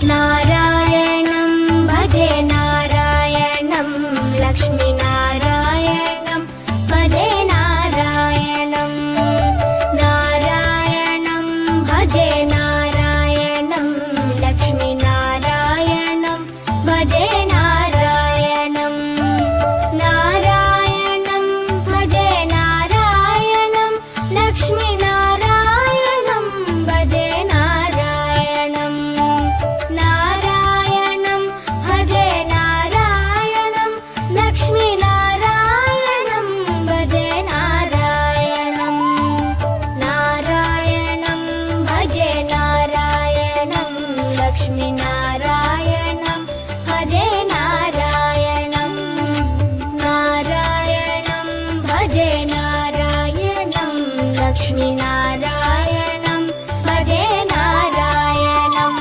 नारायणं भजे नारायणं लक्ष्मीनारायणं भजे नारायणं नारायणं भजे नारायणं लक्ष्मीनारायणं भजे नारायणं नारायणं भजे नारायणं लक्ष्मीनारायणं भजे नारायणं नारायणं भजे नारायणं लक्ष्मीनारायणं भजे नारायणं नारायणं भजे नारायणं लक्ष्मीनारायणं भजे नारायणं नारायणं भजे नारायणं लक्ष्मीनारायणं भजे नारायणं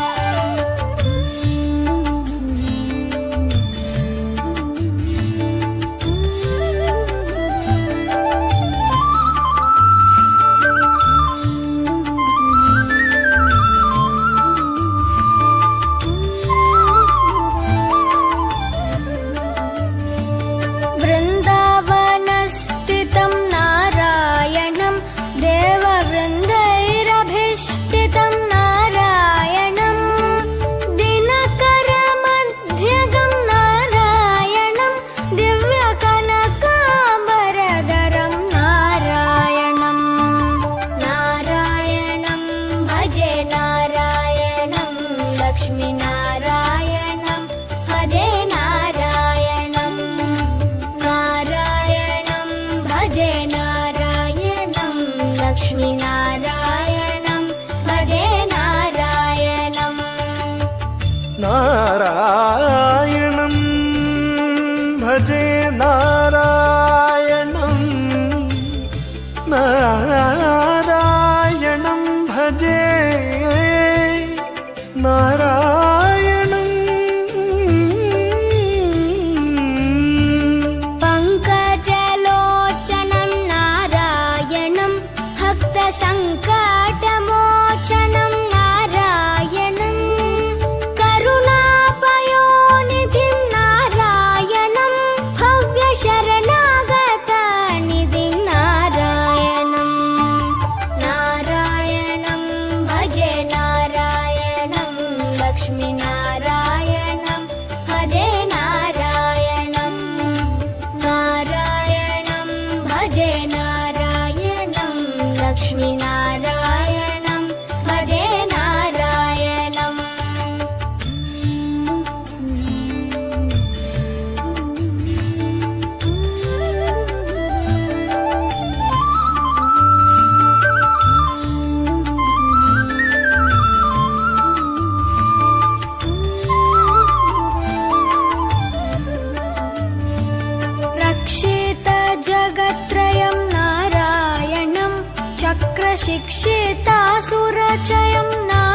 वृन्दावनस्थितं नारायणं देववृन्दैरभीष्टितं नारायणं दिनकरमध्यगं नारायणं दिव्यकनकाम्बरधरं नारायणं नारायणं भजे नारायणं लक्ष्मीनारायणं भजे नारायणं नारायणं भजे नारायणं लक्ष्मीनारायणं भजे नारायणं नारायणं भजे नारायणं नारायणं भजे नारायणं पङ्कजलोचनं नारायणं भक्तसङ्कटमोचनं नारायणं करुणापयोनिधिं नारायणं भव्यशरणागतनिधिं नारायणं नारायणं भजे नारायणं लक्ष्मीनारायणं भजे नारायणं नारायणं भजे नारायणं लक्ष्मीनारायणं भजे नारायणं रक्षितजगत्त्रयं नारायणं चक्रशिक्षितासुरचयं नारायणं